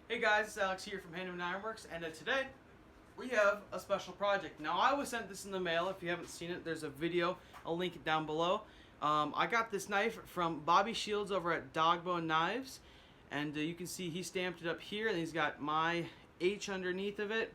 Hey guys, it's Alex here from Hannemann Ironworks, and today we have a special project. Now I was sent this in the mail. If you haven't seen it, there's a video. I'll link it down below. I got this knife from Bobby Shields over at DBK Knives, and you can see he stamped it up here, and he's got my H underneath of it,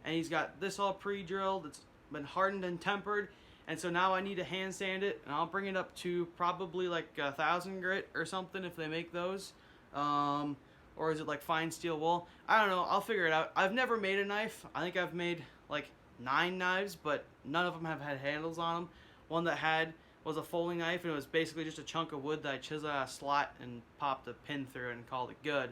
and he's got this all pre-drilled. It's been hardened and tempered, and so now I need to hand sand it, and I'll bring it up to probably like 1,000 grit or something if they make those. Or is it like fine steel wool? I don't know. I'll figure it out. I've never made a knife. I think I've made like 9 knives, but none of them have had handles on them. One that had was a folding knife, and it was basically just a chunk of wood that I chiseled out a slot and popped a pin through it and called it good.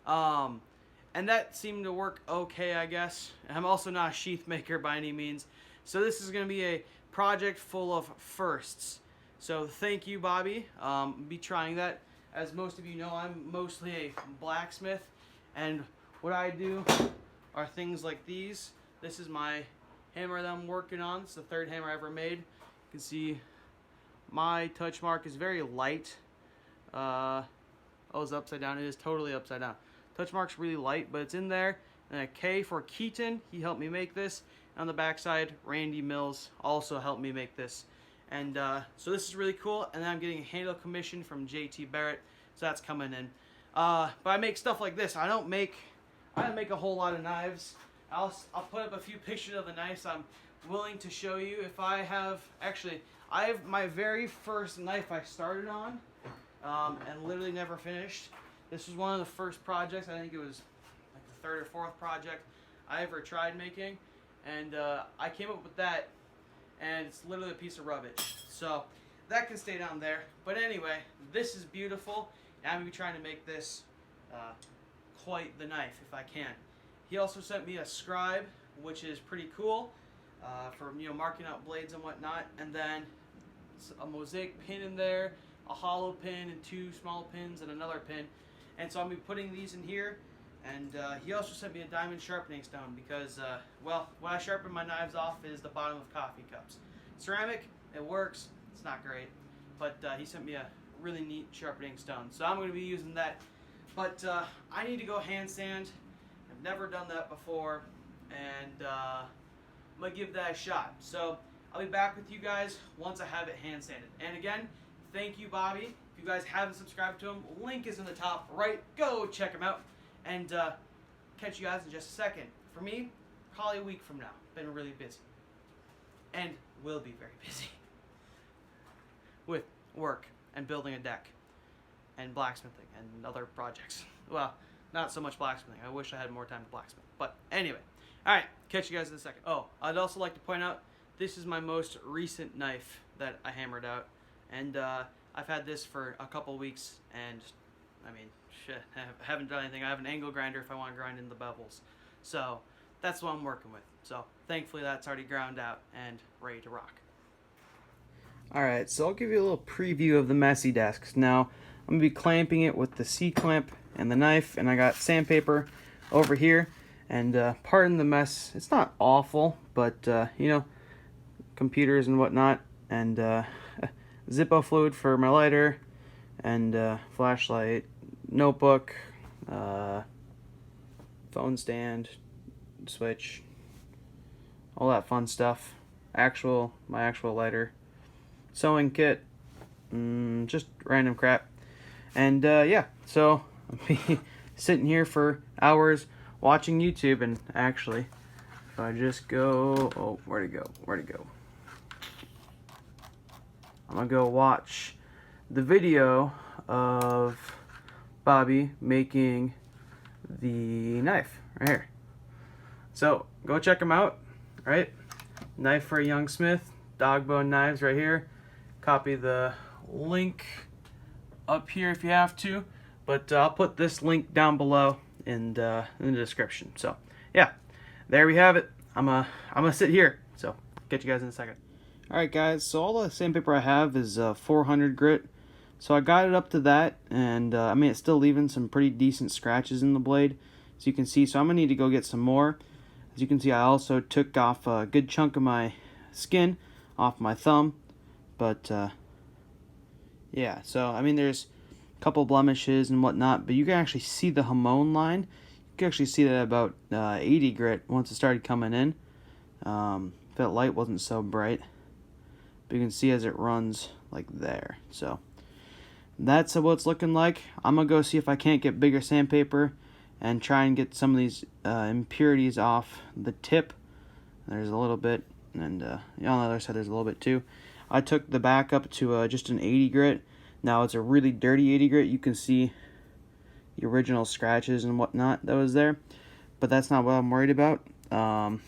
And that seemed to work okay, I guess. I'm also not a sheath maker by any means. So this is going to be a project full of firsts. So thank you, Bobby. Be trying that. As most of you know, I'm mostly a blacksmith, and what I do are things like these. This is my hammer that I'm working on. It's the 3rd hammer I ever made. You can see my touch mark is very light. Oh, it's upside down. It is totally upside down. Touch mark's really light, but it's in there. And a K for Keaton. He helped me make this. On the back side, Randy Mills also helped me make this. And so this is really cool, and then I'm getting a handle commission from JT Barrett, so that's coming in. But I make stuff like this. I don't make a whole lot of knives. I'll put up a few pictures of the knives I'm willing to show you. If I have, actually, I have my very first knife I started on, and literally never finished. This was one of the first projects. I think it was like the 3rd or 4th project I ever tried making, and I came up with that. And it's literally a piece of rubbish. So that can stay down there. But anyway, this is beautiful. And I'm going to be trying to make this quite the knife if I can. He also sent me a scribe, which is pretty cool for marking out blades and whatnot. And then a mosaic pin in there, a hollow pin, and 2 small pins, and another pin. And so I'm going to be putting these in here. And he also sent me a diamond sharpening stone because, well, what I sharpen my knives off is the bottom of coffee cups. Ceramic, it works. It's not great. But he sent me a really neat sharpening stone. So I'm going to be using that. But I need to go hand sand. I've never done that before. And I'm going to give that a shot. So I'll be back with you guys once I have it hand sanded. And again, thank you, Bobby. If you guys haven't subscribed to him, link is in the top right. Go check him out. And catch you guys in just a second. For me, probably a week from now. Been really busy. And will be very busy. With work and building a deck. And blacksmithing and other projects. Well, not so much blacksmithing. I wish I had more time to blacksmith. But anyway. Alright, catch you guys in a second. Oh, I'd also like to point out, this is my most recent knife that I hammered out. And I've had this for a couple weeks. And, I mean, shit, I haven't done anything. I have an angle grinder if I want to grind in the bevels. So that's what I'm working with. So thankfully that's already ground out and ready to rock. Alright, so I'll give you a little preview of the messy desks. Now I'm going to be clamping it with the C-clamp and the knife, and I got sandpaper over here. And pardon the mess, it's not awful, but computers and whatnot, and Zippo fluid for my lighter, and flashlight, notebook, phone stand, switch, all that fun stuff. My actual lighter, sewing kit, just random crap. And yeah, so I'll be sitting here for hours watching YouTube. And actually, if I just go, where'd it go? I'm gonna go watch the video of Bobby making the knife right here. So go check him out. Right, knife for a young smith, DBK Knives right here. Copy the link up here if you have to, but I'll put this link down below in the description. So yeah, there we have it. I'm gonna sit here. So catch you guys in a second. All right, guys. So all the sandpaper I have is 400 grit. So I got it up to that, and I mean, it's still leaving some pretty decent scratches in the blade, as you can see. So I'm gonna need to go get some more. As you can see, I also took off a good chunk of my skin off my thumb, but yeah. So I mean, there's a couple blemishes and whatnot, but you can actually see the Hannemann line can actually see that about 80 grit once it started coming in. If that light wasn't so bright. But you can see as it runs like there. So that's what it's looking like. I'm going to go see if I can't get bigger sandpaper and try and get some of these impurities off the tip. There's a little bit, and on the other side there's a little bit too. I took the back up to just an 80 grit. Now it's a really dirty 80 grit. You can see the original scratches and whatnot that was there, but that's not what I'm worried about. On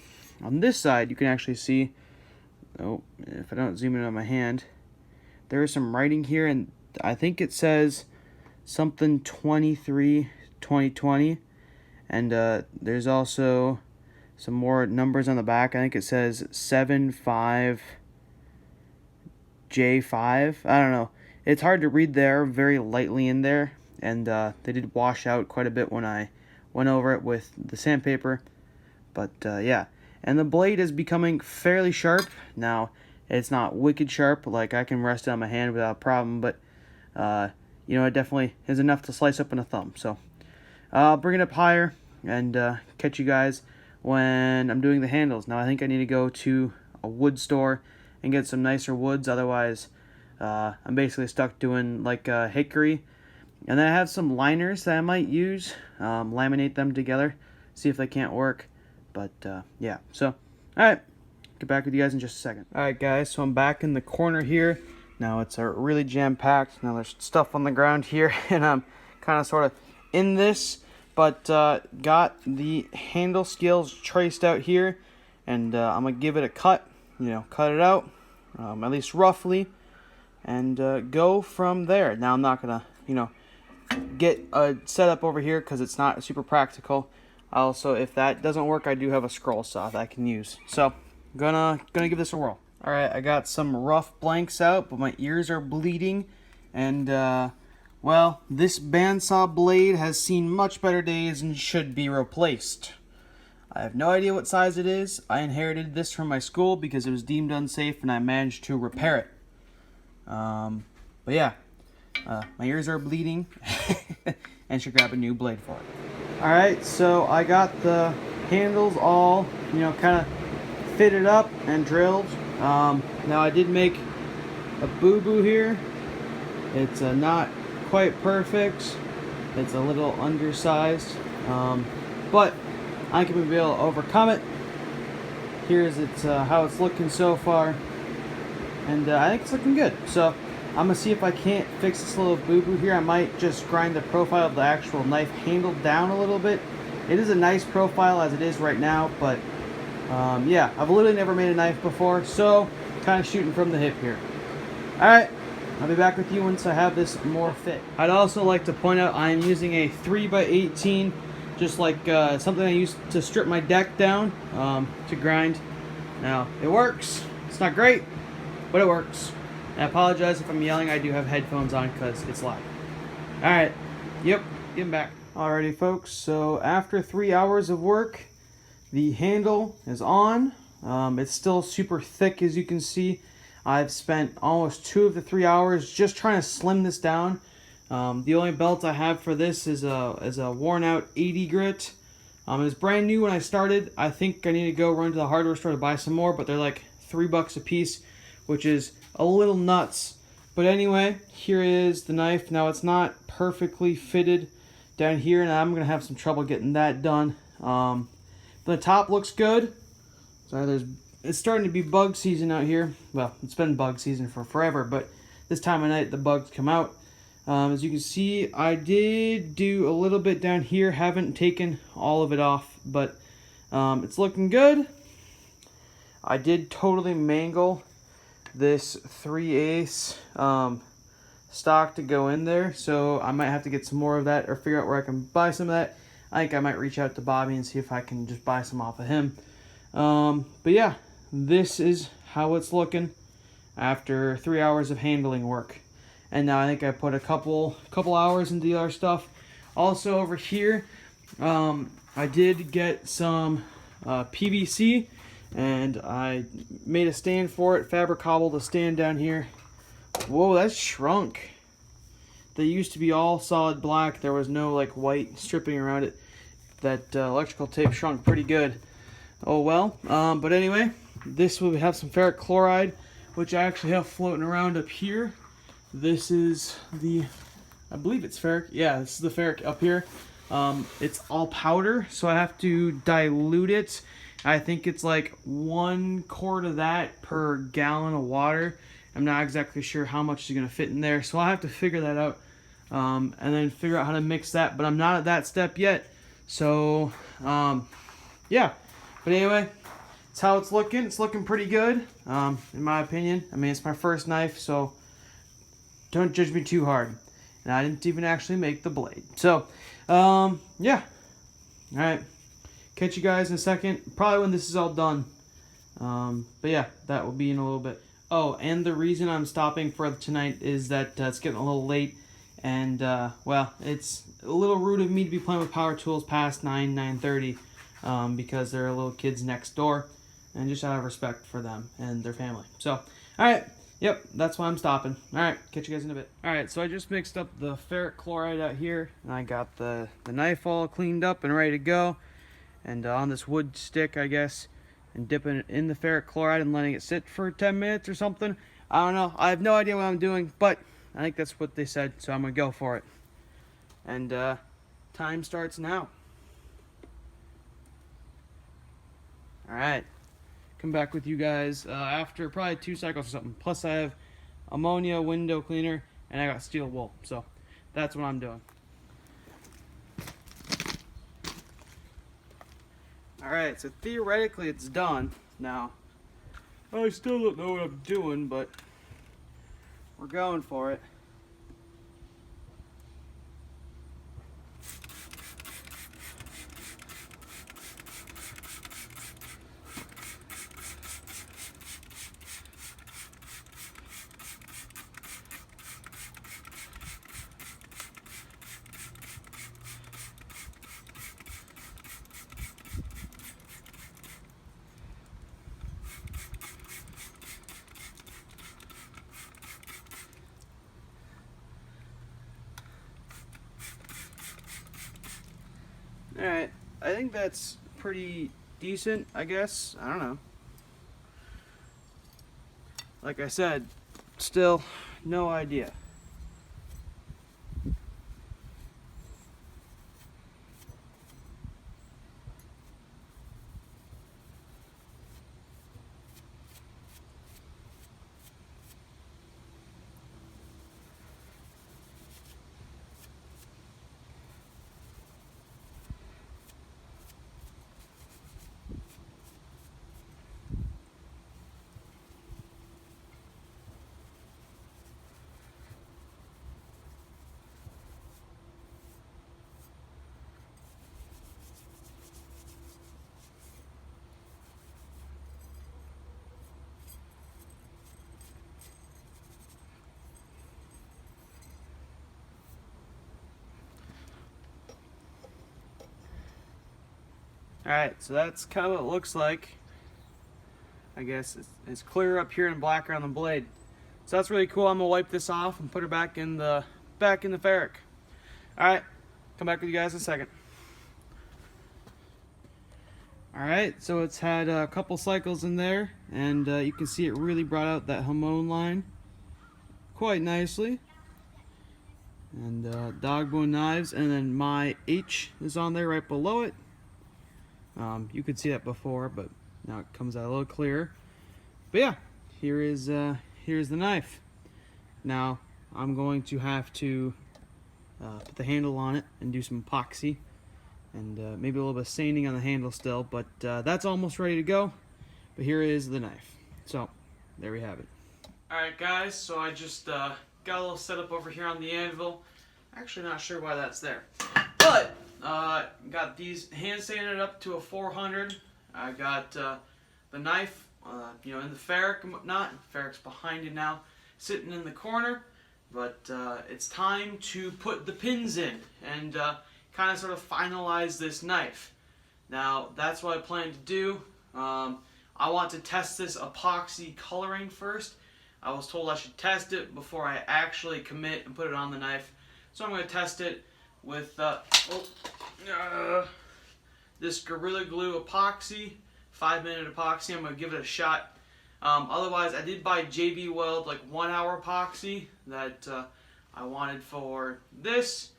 this side, you can actually see, oh, if I don't zoom in on my hand, there is some writing here, and I think it says something 23 2020, and there's also some more numbers on the back. I think it says 75J5. I don't know. It's hard to read there, very lightly in there, and they did wash out quite a bit when I went over it with the sandpaper. But yeah, and the blade is becoming fairly sharp. Now, it's not wicked sharp, like I can rest it on my hand without a problem, but you know, it definitely is enough to slice open a thumb. So I'll bring it up higher and catch you guys when I'm doing the handles. Now, I think I need to go to a wood store and get some nicer woods, otherwise I'm basically stuck doing like hickory. And then I have some liners that I might use, laminate them together, see if they can't work. But yeah, so alright, get back with you guys in just a second. Alright guys, so I'm back in the corner here. Now it's really jam-packed. Now there's stuff on the ground here, and I'm kind of sort of in this, but got the handle scales traced out here, and I'm going to give it a cut, you know, cut it out, at least roughly, and go from there. Now I'm not going to, you know, get a setup over here because it's not super practical. Also, if that doesn't work, I do have a scroll saw that I can use. So, gonna give this a whirl. All right, I got some rough blanks out, but my ears are bleeding, and well, this bandsaw blade has seen much better days and should be replaced. I have no idea what size it is. I inherited this from my school because it was deemed unsafe, and I managed to repair it. But yeah, my ears are bleeding, and should grab a new blade for it. Alright, so I got the handles all, you know, kind of fitted up and drilled. Now I did make a boo-boo here. It's not quite perfect. It's a little undersized, but I can be able to overcome it. Here's how it's looking so far, and I think it's looking good. So I'm going to see if I can't fix this little boo-boo here. I might just grind the profile of the actual knife handle down a little bit. It is a nice profile as it is right now, but yeah, I've literally never made a knife before, so kind of shooting from the hip here. Alright, I'll be back with you once I have this more fit. I'd also like to point out I am using a 3x18, just like something I used to strip my deck down to grind. Now, it works. It's not great, but it works. I apologize if I'm yelling. I do have headphones on because it's loud. Alright, yep, getting back. Alrighty folks, so after 3 hours of work, the handle is on. It's still super thick, as you can see. I've spent almost 2 of the 3 hours just trying to slim this down. The only belt I have for this is a worn out 80 grit. It was brand new when I started. I think I need to go run to the hardware store to buy some more, but they're like $3 a piece, which is a little nuts. But anyway, here is the knife. Now it's not perfectly fitted down here, and I'm gonna have some trouble getting that done. The top looks good. So it's starting to be bug season out here. Well, it's been bug season for forever, but this time of night the bugs come out. As you can see, I did do a little bit down here. Haven't taken all of it off, but it's looking good. I did totally mangle this 3/8 stock to go in there, so I might have to get some more of that or figure out where I can buy some of that. I think I might reach out to Bobby and see if I can just buy some off of him. But yeah, this is how it's looking after 3 hours of handling work. And now I think I put a couple hours into the other stuff. Also over here, I did get some PVC, and I made a stand for it, fabric cobbled a stand down here. Whoa, that's shrunk. They used to be all solid black. There was no like white stripping around it. that electrical tape shrunk pretty good. Oh well. But anyway, this will have some ferric chloride, which I actually have floating around up here. This is the, I believe it's ferric. Yeah, this is the ferric up here. It's all powder, so I have to dilute it. I think it's like 1 quart of that per gallon of water. I'm not exactly sure how much is going to fit in there, so I'll have to figure that out and then figure out how to mix that. But I'm not at that step yet, so yeah. But anyway, that's how it's looking. It's looking pretty good, in my opinion. I mean, it's my first knife, so don't judge me too hard. And I didn't even actually make the blade. So, yeah. All right. Catch you guys in a second. Probably when this is all done. But yeah, that will be in a little bit. Oh, and the reason I'm stopping for tonight is that it's getting a little late. And, well, it's a little rude of me to be playing with power tools past 9:30 because there are little kids next door. And just out of respect for them and their family. So, all right. Yep, that's why I'm stopping. All right, catch you guys in a bit. All right, so I just mixed up the ferric chloride out here, and I got the knife all cleaned up and ready to go. And on this wood stick, I guess, and dipping it in the ferric chloride and letting it sit for 10 minutes or something. I don't know. I have no idea what I'm doing, but I think that's what they said, so I'm going to go for it. And time starts now. All right. Come back with you guys after probably 2 cycles or something. Plus I have ammonia window cleaner and I got steel wool. So that's what I'm doing. Alright, so theoretically it's done. Now, I still don't know what I'm doing, but we're going for it. Alright, I think that's pretty decent, I guess. I don't know. Like I said, still no idea. Alright, so that's kind of what it looks like. I guess it's clear up here and blacker on the blade. So that's really cool. I'm gonna wipe this off and put her back in the ferric. Alright, come back with you guys in a second. Alright, so it's had a couple cycles in there, and you can see it really brought out that Hannemann line quite nicely. And dog bone knives, and then my H is on there right below it. You could see that before, but now it comes out a little clearer. But yeah, here's the knife. Now I'm going to have to put the handle on it and do some epoxy, and maybe a little bit of sanding on the handle still, but that's almost ready to go. But here is the knife. So there we have it. Alright guys, so I just got a little setup over here on the anvil. Actually not sure why that's there, but got these hand sanded up to a 400. I got the knife, you know, in the ferric and whatnot. Ferric's behind it now, sitting in the corner. But it's time to put the pins in and kind of sort of finalize this knife. Now that's what I plan to do. I want to test this epoxy coloring first. I was told I should test it before I actually commit and put it on the knife. So I'm going to test it with this Gorilla Glue epoxy, 5-minute epoxy. I'm going to give it a shot. Otherwise, I did buy JB Weld like 1-hour epoxy that I wanted for this,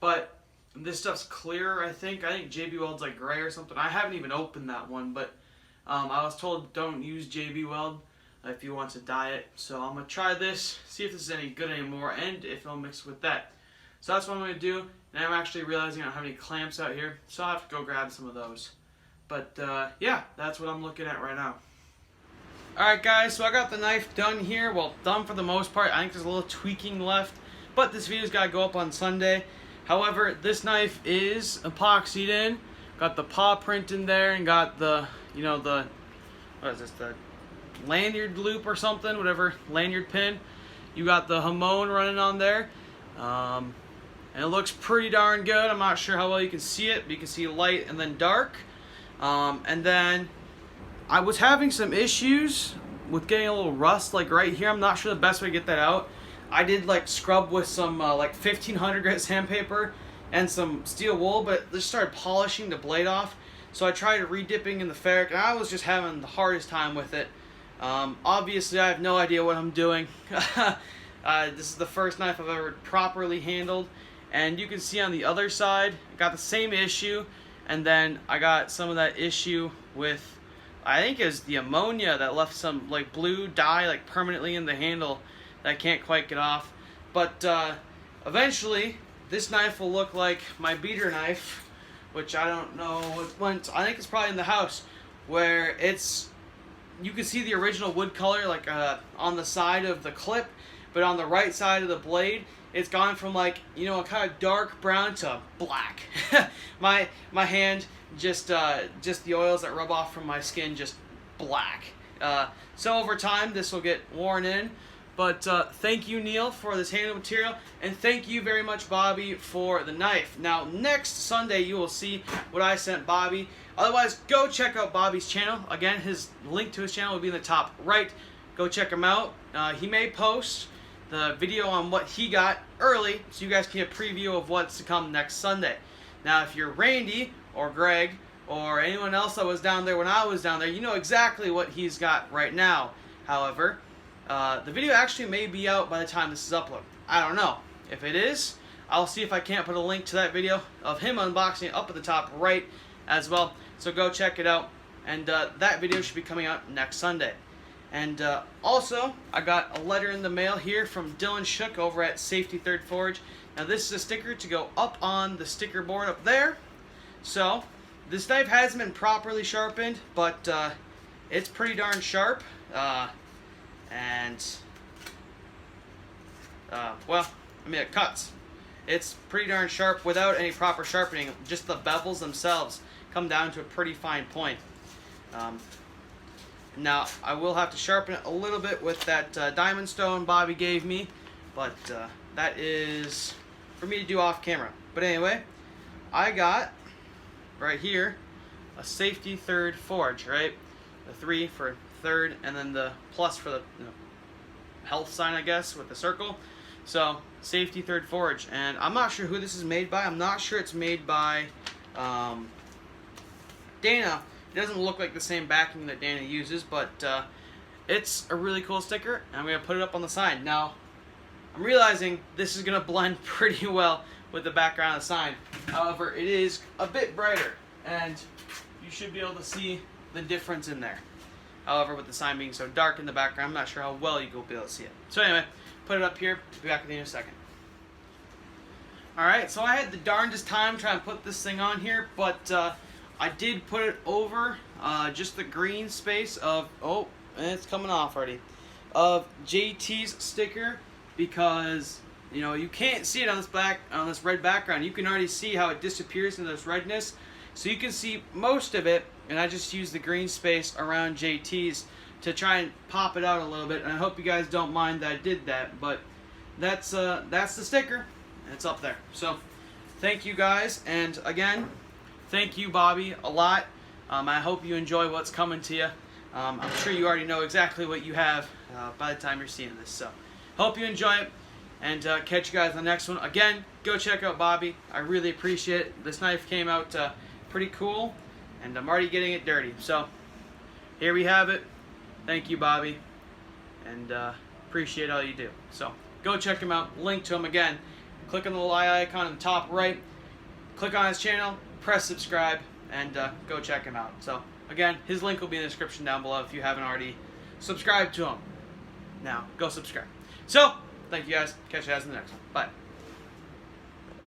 but this stuff's clear, I think. I think JB Weld's like gray or something. I haven't even opened that one, but I was told don't use JB Weld if you want to dye it. So I'm going to try this, see if this is any good anymore, and if it'll mix with that. So that's what I'm going to do. And I'm actually realizing I don't have any clamps out here, so I'll have to go grab some of those. But yeah, that's what I'm looking at right now. Alright guys, so I got the knife done here. Well, done for the most part. I think there's a little tweaking left, but this video's got to go up on Sunday. However, this knife is epoxied in. Got the paw print in there and got the, you know, the, what is this, the lanyard loop or something, whatever, lanyard pin. You got the Hannemann running on there. And it looks pretty darn good. I'm not sure how well you can see it, but you can see light and then dark. And then I was having some issues with getting a little rust like right here. I'm not sure the best way to get that out. I did like scrub with some like 1500 grit sandpaper and some steel wool, but it just started polishing the blade off. So I tried re-dipping in the ferric, and I was just having the hardest time with it. Obviously, I have no idea what I'm doing. This is the first knife I've ever properly handled. And you can see on the other side, I got the same issue, and then I got some of that issue with, I think it was the ammonia that left some like blue dye like permanently in the handle that I can't quite get off. But eventually, this knife will look like my beater knife, which I don't know when. I think it's probably in the house, where it's, you can see the original wood color like on the side of the clip, but on the right side of the blade, it's gone from like, you know, a kind of dark brown to black. my hand just the oils that rub off from my skin, just black. So over time this will get worn in. But thank you, Neil, for this handle material, and thank you very much, Bobby, for the knife. Now next Sunday you will see what I sent Bobby. Otherwise, go check out Bobby's channel. Again, his link to his channel will be in the top right. Go check him out. He may post the video on what he got early, so you guys can get a preview of what's to come next Sunday. Now, if you're Randy or Greg or anyone else that was down there when I was down there, you know exactly what he's got right now. However, the video actually may be out by the time this is uploaded. I don't know. If it is, I'll see if I can't put a link to that video of him unboxing it up at the top right as well. So go check it out. And that video should be coming out next Sunday. And also, I got a letter in the mail here from Dylan Shook over at Safety Third Forge. Now this is a sticker to go up on the sticker board up there. So, this knife hasn't been properly sharpened, but it's pretty darn sharp. Well, I mean it cuts. It's pretty darn sharp without any proper sharpening. Just the bevels themselves come down to a pretty fine point. Now, I will have to sharpen it a little bit with that diamond stone Bobby gave me, but that is for me to do off camera. But anyway, I got right here a Safety Third Forge, right? The 3 for third, and then the plus for the health sign, I guess, with the circle. So, Safety Third Forge, and I'm not sure who this is made by. I'm not sure it's made by Dana. It doesn't look like the same backing that Dana uses, but it's a really cool sticker, and I'm going to put it up on the sign. Now, I'm realizing this is going to blend pretty well with the background of the sign. However, it is a bit brighter, and you should be able to see the difference in there. However, with the sign being so dark in the background, I'm not sure how well you'll be able to see it. So anyway, put it up here. Be back with you in a second. Alright, so I had the darndest time trying to put this thing on here, but I did put it over just the green space of, oh, and it's coming off already, of JT's sticker, because, you know, you can't see it on this red background. You can already see how it disappears into this redness. So you can see most of it, and I just used the green space around JT's to try and pop it out a little bit. And I hope you guys don't mind that I did that, but that's the sticker, and it's up there. So thank you guys, and again, thank you, Bobby, a lot. I hope you enjoy what's coming to you. I'm sure you already know exactly what you have by the time you're seeing this. So hope you enjoy it, and catch you guys on the next one. Again, go check out Bobby. I really appreciate it. This knife came out pretty cool. and I'm already getting it dirty. So here we have it. Thank you, Bobby, and appreciate all you do. So go check him out. Link to him again. Click on the little eye icon in the top right. Click on his channel. Press subscribe, and go check him out. So again, his link will be in the description down below if you haven't already subscribed to him. Now go subscribe. So thank you guys. Catch you guys in the next one. Bye.